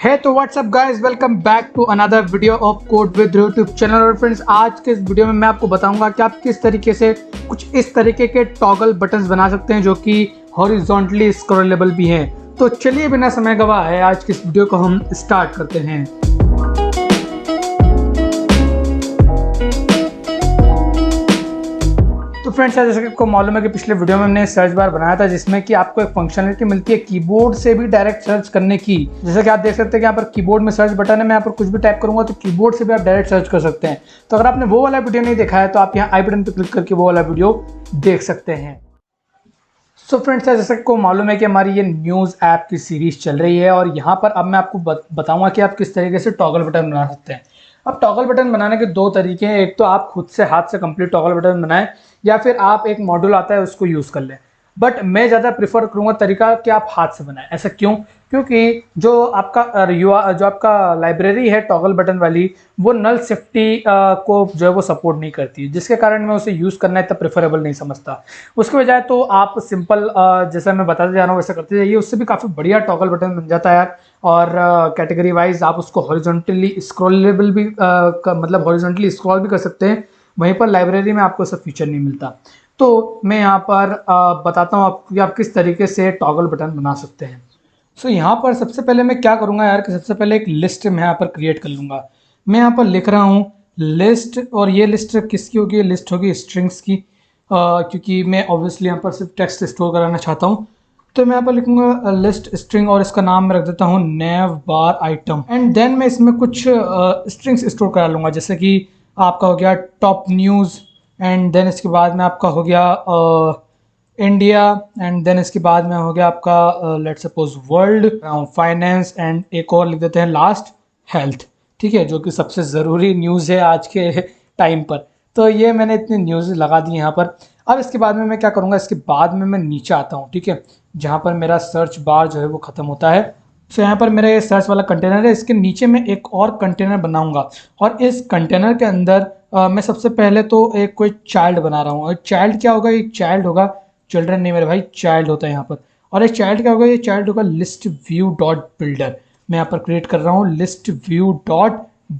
है तो what's up guys, welcome back to another video of code with YouTube channel. और friends, आज के इस वीडियो में मैं आपको बताऊंगा कि आप किस तरीके से कुछ इस तरीके के टॉगल बटन्स बना सकते हैं जो कि हॉरिजॉन्टली स्क्रॉलेबल भी हैं। तो चलिए बिना समय गवाए आज की इस वीडियो को हम स्टार्ट करते हैं। तो फ्रेंड्स, जैसे कि आपको मालूम है कि पिछले वीडियो में हमने सर्च बार बनाया था जिसमें कि आपको एक फंक्शनलिटी मिलती है कीबोर्ड से भी डायरेक्ट सर्च करने की। जैसे कि आप देख सकते हैं कि यहाँ पर कीबोर्ड में सर्च बटन है, मैं यहाँ पर कुछ भी टाइप करूंगा तो कीबोर्ड से भी आप डायरेक्ट सर्च कर सकते हैं। तो अगर आपने वो वाला वीडियो नहीं देखा है तो आप यहाँ आई बटन पर क्लिक करके वो वाला वीडियो देख सकते हैं। सो फ्रेंड्स, जैसे आपको मालूम है कि हमारी ये न्यूज़ ऐप की सीरीज चल रही है और यहाँ पर अब मैं आपको बताऊंगा कि आप किस तरीके से टॉगल बटन बना सकते हैं। अब टॉगल बटन बनाने के दो तरीके हैं, एक तो आप खुद से हाथ से कंप्लीट टॉगल बटन बनाएं या फिर आप एक मॉड्यूल आता है उसको यूज़ कर लें। बट मैं ज़्यादा प्रीफर करूँगा तरीका कि आप हाथ से बनाएं। ऐसा क्यों? क्योंकि जो आपका लाइब्रेरी है टॉगल बटन वाली, वो नल सेफ्टी को जो है वो सपोर्ट नहीं करती, जिसके कारण मैं उसे यूज़ करना इतना प्रेफरेबल नहीं समझता। उसके बजाय तो आप सिंपल जैसा मैं बताते जा रहा हूँ वैसा करते जाइए, उससे भी काफ़ी बढ़िया टॉगल बटन बन जाता है यार। और कैटेगरी वाइज आप उसको हॉरिजॉन्टली स्क्रॉलेबल भी मतलब हॉरिजॉन्टली स्क्रॉल भी कर सकते हैं। वहीं पर लाइब्रेरी में आपको ऐसा फीचर नहीं मिलता। तो मैं यहाँ पर बताता हूँ आपको कि आप किस तरीके से टॉगल बटन बना सकते हैं। सो यहाँ पर सबसे पहले मैं क्या करूँगा यार कि सबसे पहले एक लिस्ट मैं यहाँ पर क्रिएट कर लूँगा। मैं यहाँ पर लिख रहा हूँ लिस्ट, और ये लिस्ट किसकी होगी? लिस्ट होगी स्ट्रिंग्स की, क्योंकि मैं ऑब्वियसली यहाँ पर सिर्फ टेक्स्ट स्टोर कराना चाहता हूँ। तो मैं यहाँ पर लिखूंगा लिस्ट स्ट्रिंग और इसका नाम मैं रख देता हूँ नेव बार आइटम। एंड देन मैं इसमें कुछ स्ट्रिंग्स स्टोर करा लूँगा, जैसे कि आपका हो गया टॉप न्यूज़, एंड देन इसके बाद में आपका हो गया इंडिया, एंड देन इसके बाद में हो गया आपका let's suppose world, finance, and एक और लिख देते हैं लास्ट हेल्थ। ठीक है, जो कि सबसे ज़रूरी न्यूज़ है आज के टाइम पर। तो ये मैंने इतनी न्यूज़ लगा दी यहाँ पर। अब इसके बाद में मैं क्या करूँगा, इसके बाद में मैं नीचे आता हूँ, ठीक है, जहाँ पर मेरा सर्च बार जो है वो ख़त्म होता है। तो यहाँ पर मेरा ये सर्च वाला कंटेनर है, इसके नीचे मैं एक और कंटेनर बनाऊंगा और इस कंटेनर के अंदर मैं सबसे पहले तो एक कोई चाइल्ड बना रहा हूँ। और चाइल्ड क्या होगा? एक चाइल्ड होगा, चिल्ड्रन नहीं मेरे भाई, चाइल्ड होता है यहाँ पर। और ये चाइल्ड क्या होगा? ये चाइल्ड होगा लिस्ट व्यू डॉट बिल्डर। मैं यहाँ पर क्रिएट कर रहा हूँ list view dot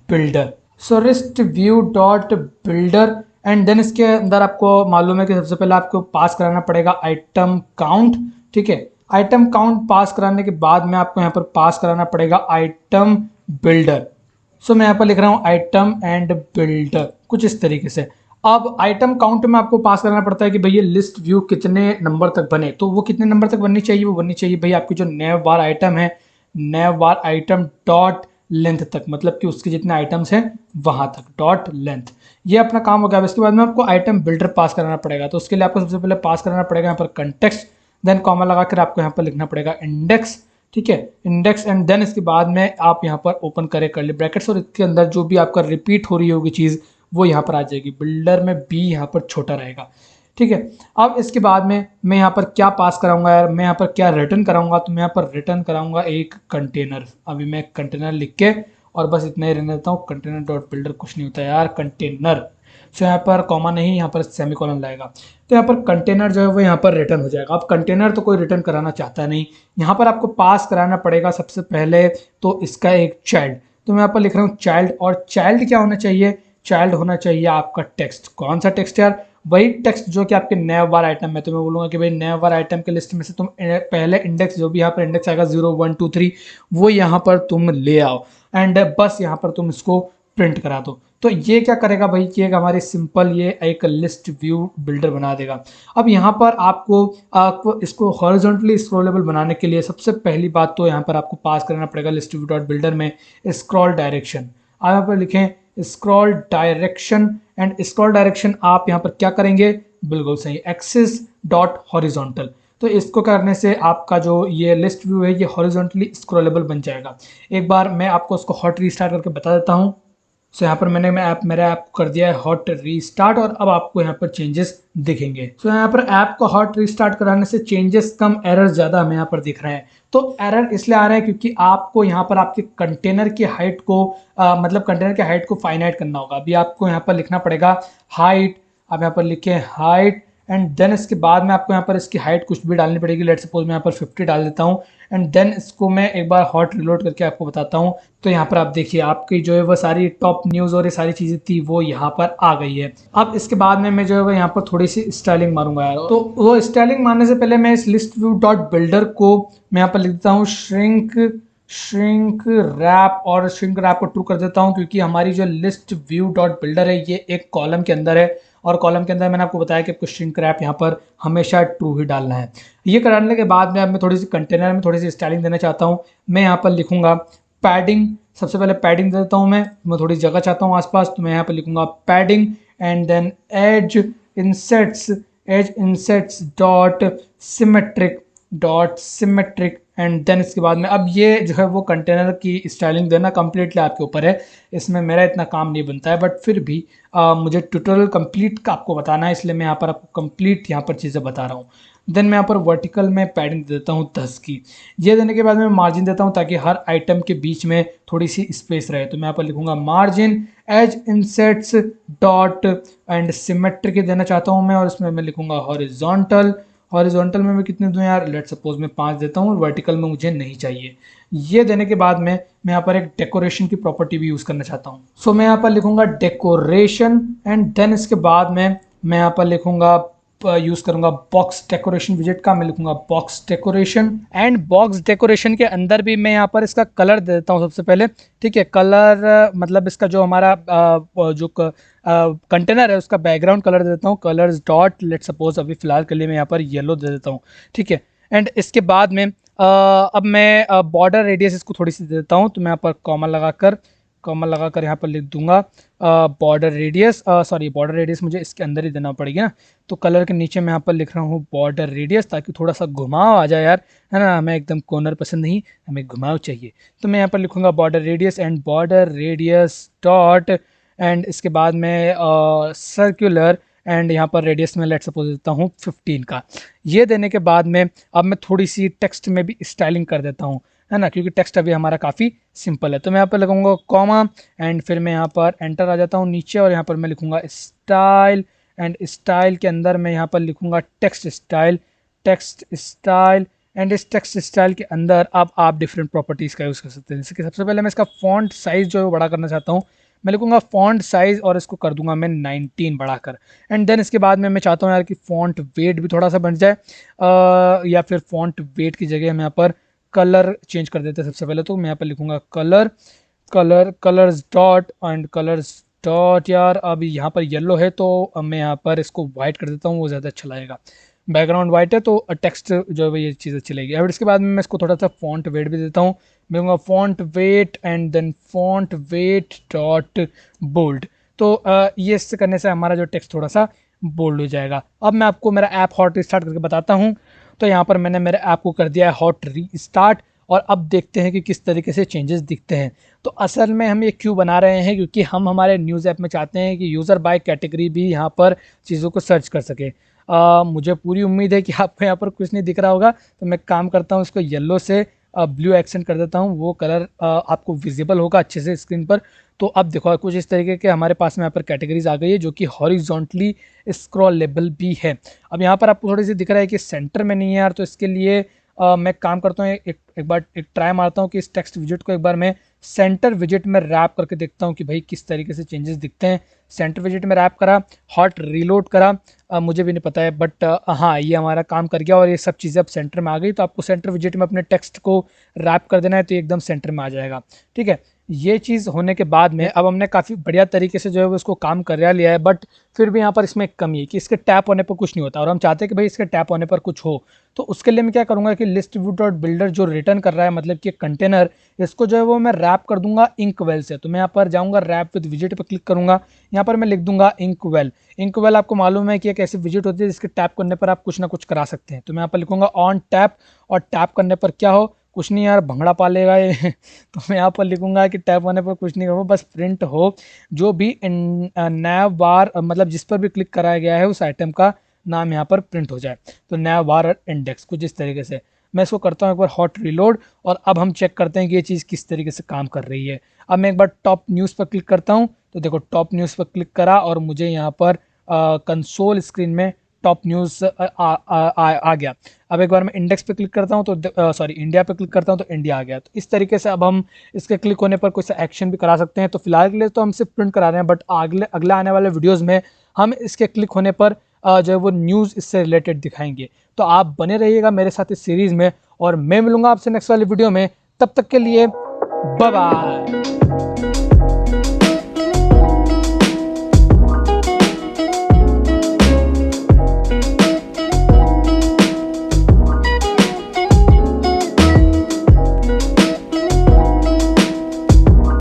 builder. So list view dot builder, and then इसके अंदर आपको मालूम है कि सबसे पहले आपको पास कराना पड़ेगा आइटम काउंट। ठीक है, आइटम काउंट पास कराने के बाद में आपको यहाँ पर पास कराना पड़ेगा आइटम बिल्डर। सो मैं यहाँ पर लिख रहा हूँ आइटम एंड बिल्डर, कुछ इस तरीके से। अब आइटम काउंट में आपको पास करना पड़ता है कि भैया लिस्ट व्यू कितने नंबर तक बने। तो वो कितने नंबर तक बननी चाहिए? वो बननी चाहिए भाई आपकी जो नेव बार आइटम है, नेव बार आइटम डॉट लेंथ तक, मतलब कि उसके जितने आइटम्स हैं वहां तक डॉट लेंथ। ये अपना काम हो गया। इसके बाद में आपको आइटम बिल्डर पास कराना पड़ेगा। तो उसके लिए आपको सबसे पहले पास कराना पड़ेगा यहाँ पर कंटेक्स्ट, देन कॉमा लगा कर आपको यहाँ पर लिखना पड़ेगा इंडेक्स। ठीक है, इंडेक्स, एंड देन इसके बाद में आप यहाँ पर ओपन करें कर्ली ब्रैकेट्स, और इसके अंदर जो भी आपका रिपीट हो रही होगी चीज़ वो यहाँ पर आ जाएगी। बिल्डर में बी यहाँ पर छोटा रहेगा। ठीक है, अब इसके बाद में मैं यहाँ पर क्या पास कराऊंगा यार, मैं यहाँ पर क्या रिटर्न कराऊंगा? तो मैं यहाँ पर रिटर्न कराऊंगा एक कंटेनर। अभी मैं कंटेनर लिख के और बस इतना ही रहने देता हूँ, कंटेनर डॉट बिल्डर कुछ नहीं होता यार, कंटेनर। सो यहाँ पर कॉमा नहीं, यहाँ पर सेमी कॉलन लगेगा। तो यहाँ पर कंटेनर जो है वो यहाँ पर रिटर्न हो जाएगा। अब कंटेनर तो कोई रिटर्न कराना चाहता नहीं, यहाँ पर आपको पास कराना पड़ेगा सबसे पहले तो इसका एक चाइल्ड। तो मैं यहाँ पर लिख रहा हूँ चाइल्ड, और चाइल्ड क्या होना चाहिए? चाइल्ड होना चाहिए आपका टेक्स्ट। कौन सा टेक्स्ट यार? वही टेक्स्ट जो कि आपके नेव बार आइटम में। तो मैं बोलूँगा कि भाई नेव बार आइटम के लिस्ट में से तुम पहले इंडेक्स, जो भी यहाँ पर इंडेक्स आएगा 0 1 2 3, वो यहाँ पर तुम ले आओ, एंड बस यहाँ पर तुम इसको प्रिंट करा दो। तो ये क्या करेगा भाई कि एक हमारी सिंपल ये एक लिस्ट व्यू बिल्डर बना देगा। अब यहाँ पर आपको इसको हॉरिजॉन्टली स्क्रॉलेबल बनाने के लिए सबसे पहली बात तो यहाँ पर आपको पास करना पड़ेगा लिस्ट व्यू डॉट बिल्डर में स्क्रॉल डायरेक्शन। आप यहाँ पर लिखें scroll direction, and scroll direction आप यहाँ पर क्या करेंगे? बिल्कुल सही, एक्सिस डॉट हॉरिजॉन्टल। तो इसको करने से आपका जो ये लिस्ट व्यू है ये हॉरिजॉन्टली स्क्रॉलेबल बन जाएगा। एक बार मैं आपको उसको हॉट रीस्टार्ट करके बता देता हूँ। सो यहाँ पर मैंने मेरा ऐप कर दिया है हॉट रीस्टार्ट, और अब आपको यहाँ पर चेंजेस दिखेंगे। सो यहाँ पर ऐप को हॉट रीस्टार्ट कराने से चेंजेस कम, एरर ज़्यादा हमें यहाँ पर दिख रहे हैं। तो एरर इसलिए आ रहा है क्योंकि आपको यहाँ पर आपके कंटेनर की हाइट को मतलब कंटेनर की हाइट को फाइनाइट करना होगा। अभी आपको यहाँ पर लिखना पड़ेगा हाइट। आप यहाँ पर लिखें हाइट, एंड देन इसके बाद में आपको यहाँ पर इसकी हाइट कुछ भी डालनी पड़ेगी। लेट सपोज मैं यहाँ पर 50 डाल देता हूँ एंड देन इसको मैं एक बार हॉट रिलोड करके आपको बताता हूँ। तो यहाँ पर आप देखिए आपकी जो है वो सारी टॉप न्यूज़ और ये सारी चीज़ें थी वो यहाँ पर आ गई है। अब इसके बाद में मैं जो है वो यहाँ पर थोड़ी सी स्टाइलिंग मारूंगा यार। तो वो स्टाइलिंग मारने से पहले मैं इस लिस्ट व्यू डॉट बिल्डर को मैं यहाँ पर लिख देता हूँ श्रिंक रैप, और श्रिंक रैप को ट्रू कर देता हूँ क्योंकि हमारी जो लिस्ट व्यू डॉट बिल्डर है ये एक कॉलम के अंदर है, और कॉलम के अंदर मैंने आपको बताया कि आपको श्रिंक रैप यहाँ पर हमेशा ट्रू ही डालना है। ये कराने के बाद में अब मैं थोड़ी सी कंटेनर में थोड़ी सी स्टाइलिंग देना चाहता हूँ। मैं यहाँ पर लिखूंगा पैडिंग, सबसे पहले पैडिंग दे देता हूँ। मैं थोड़ी जगह चाहता हूँ आसपास, तो मैं यहाँ पर लिखूंगा padding and then edge insets dot symmetric and then इसके बाद में अब ये जो है वो कंटेनर की स्टाइलिंग देना कंप्लीटली आपके ऊपर है, इसमें मेरा इतना काम नहीं बनता है, बट फिर भी मुझे ट्यूटोरियल कंप्लीट का आपको बताना है, इसलिए मैं यहाँ पर आपको कंप्लीट यहाँ पर चीज़ें बता रहा हूँ। देन मैं यहाँ पर वर्टिकल में पैडिंग देता हूँ 10 की। ये देने के बाद मैं मार्जिन देता हूँ ताकि हर आइटम के बीच में थोड़ी सी स्पेस रहे, तो मैं यहाँ पर लिखूंगा margin edge insets dot and symmetric देना चाहता हूँ मैं, और इसमें मैं लिखूंगा हॉरिजॉन्टल में मैं कितने दूं यार, लेट सपोज मैं 5 देता हूँ, और वर्टिकल में मुझे नहीं चाहिए। ये देने के बाद में मैं यहाँ पर एक डेकोरेशन की प्रॉपर्टी भी यूज़ करना चाहता हूँ। सो मैं यहाँ पर लिखूंगा डेकोरेशन एंड देन इसके बाद में मैं यहाँ पर लिखूंगा यूज करूंगा बॉक्स डेकोरेशन विजेट का, मैं लिखूंगा box decoration and box decoration के अंदर भी मैं यहाँ पर इसका कलर दे देता हूँ सबसे पहले। ठीक है, कलर मतलब इसका जो हमारा जो कंटेनर है उसका बैकग्राउंड कलर दे देता हूँ, कलर्स डॉट लेट सपोज अभी फिलहाल के लिए मैं यहाँ पर येलो दे देता हूँ। ठीक है, एंड इसके बाद में अब मैं बॉर्डर रेडियस इसको थोड़ी सी दे देता हूँ, तो मैं यहाँ पर कॉमा लगाकर यहाँ पर लिख दूंगा बॉर्डर रेडियस मुझे इसके अंदर ही देना पड़ेगा ना, तो कलर के नीचे मैं यहाँ पर लिख रहा हूँ बॉर्डर रेडियस ताकि थोड़ा सा घुमाव आ जाए यार, है ना, हमें एकदम कॉर्नर पसंद नहीं, हमें घुमाव चाहिए। तो मैं यहाँ पर लिखूंगा border radius and border radius dot and इसके बाद में सर्कुलर एंड यहाँ पर रेडियस में लेट सपोज देता हूँ 15 का। ये देने के बाद में अब मैं थोड़ी सी टेक्स्ट में भी स्टाइलिंग कर देता हूँ, है ना, क्योंकि टेक्स्ट अभी हमारा काफ़ी सिंपल है। तो मैं यहाँ पर लगाऊंगा कॉमा एंड फिर मैं यहाँ पर एंटर आ जाता हूँ नीचे, और यहाँ पर मैं लिखूंगा स्टाइल एंड स्टाइल के अंदर मैं यहाँ पर लिखूंगा टेक्स्ट स्टाइल एंड इस टेक्स्ट स्टाइल के अंदर अब आप डिफरेंट प्रॉपर्टीज़ का यूज़ कर सकते हैं। जैसे कि सबसे पहले मैं इसका फॉन्ट साइज़ जो है वो बड़ा करना चाहता हूँ, मैं लिखूंगा फॉन्ट साइज़ और इसको कर दूंगा मैं 19 बढ़ाकर। एंड देन इसके बाद में मैं चाहता हूँ यार कि फॉन्ट वेट भी थोड़ा सा बढ़ जाए, या फिर फॉन्ट वेट की जगह हम यहाँ पर कलर चेंज कर देते हैं। सबसे पहले तो मैं यहाँ पर लिखूंगा colours dot and colours dot, यार अब यहाँ पर येलो है तो अब मैं यहाँ पर इसको वाइट कर देता हूँ, वो ज़्यादा अच्छा लगेगा। बैकग्राउंड वाइट है तो टेक्स्ट जो है ये चीज़ अच्छी लगेगी। अब इसके बाद में मैं इसको थोड़ा सा फॉन्ट वेट भी देता हूँ, मैं कहूँगा font weight and then font weight dot bold. तो ये इससे करने से हमारा जो टेक्स्ट थोड़ा सा बोल्ड हो जाएगा। अब मैं आपको मेरा ऐप हॉट रिस्टार्ट करके बताता हूँ। तो यहाँ पर मैंने मेरे ऐप को कर दिया है हॉट रीस्टार्ट, और अब देखते हैं कि किस तरीके से चेंजेस दिखते हैं। तो असल में हम ये क्यों बना रहे हैं, क्योंकि हम हमारे न्यूज़ ऐप में चाहते हैं कि यूज़र बाय कैटेगरी भी यहाँ पर चीज़ों को सर्च कर सके। मुझे पूरी उम्मीद है कि आपको यहाँ पर कुछ नहीं दिख रहा होगा, तो मैं काम करता हूँ इसको येलो से ब्लू एक्सेंट कर देता हूँ, वो कलर आपको विजिबल होगा अच्छे से स्क्रीन पर। तो अब देखो कुछ इस तरीके के हमारे पास में यहाँ पर कैटेगरीज आ गई है जो कि हॉरिजॉन्टली स्क्रॉलेबल भी है। अब यहाँ पर आपको थोड़ी सी दिख रहा है कि सेंटर में नहीं है यार, तो इसके लिए मैं काम करता हूँ एक बार एक ट्राई मारता हूँ कि इस टेक्स्ट विजेट को एक बार मैं सेंटर विजेट में रैप करके देखता हूँ कि भाई किस तरीके से चेंजेस दिखते हैं। सेंटर विजेट में रैप करा, हॉट रीलोड करा, मुझे भी नहीं पता है बट हाँ ये हमारा काम कर गया और ये सब चीज़ें अब सेंटर में आ गई। तो आपको सेंटर विजेट में अपने टेक्स्ट को रैप कर देना है तो ये एकदम सेंटर में आ जाएगा। ठीक है, ये चीज़ होने के बाद में अब हमने काफ़ी बढ़िया तरीके से जो है वो इसको काम कर लिया है, बट फिर भी यहाँ पर इसमें एक कमी है कि इसके टैप होने पर कुछ नहीं होता, और हम चाहते हैं कि भाई इसके टैप होने पर कुछ हो। तो उसके लिए मैं क्या करूँगा कि लिस्ट व्यू डॉट बिल्डर जो रिटर्न कर रहा है मतलब कि कंटेनर, इसको जो है वो मैं रैप कर दूंगा इंकवेल से। तो मैं यहाँ पर जाऊँगा रैप विद विजेट पर क्लिक करूँगा, यहाँ पर मैं लिख दूंगा इंकवेल। इंकवेल आपको मालूम है कि एक ऐसी विजेट होती है जिसके टैप करने पर आप कुछ ना कुछ करा सकते हैं। तो मैं यहाँ पर लिखूंगा ऑन टैप, और टैप करने पर क्या हो, कुछ नहीं यार भंगड़ा पालेगा ये तो मैं यहाँ पर लिखूंगा कि टैप होने पर कुछ नहीं हो, बस प्रिंट हो जो भी नया बार मतलब जिस पर भी क्लिक कराया गया है उस आइटम का नाम यहाँ पर प्रिंट हो जाए। तो नया बार इंडेक्स कुछ इस तरीके से मैं इसको करता हूँ एक बार हॉट रीलोड, और अब हम चेक करते हैं कि ये चीज़ किस तरीके से काम कर रही है। अब मैं एक बार टॉप न्यूज़ पर क्लिक करता हूँ, तो देखो टॉप न्यूज़ पर क्लिक करा और मुझे यहाँ पर कंसोल स्क्रीन में टॉप न्यूज़ आ गया। अब एक बार मैं इंडेक्स पे क्लिक करता हूँ तो सॉरी इंडिया पे क्लिक करता हूँ तो इंडिया आ गया। तो इस तरीके से अब हम इसके क्लिक होने पर कोई सा एक्शन भी करा सकते हैं। तो फिलहाल के लिए तो हम सिर्फ प्रिंट करा रहे हैं, बट अगले आने वाले वीडियोज़ में हम इसके क्लिक होने पर जो है वो न्यूज़ इससे रिलेटेड दिखाएंगे। तो आप बने रहिएगा मेरे साथ इस सीरीज़ में, और मैं मिलूंगा आपसे नेक्स्ट वाली वीडियो में। तब तक के लिए बाय बाय।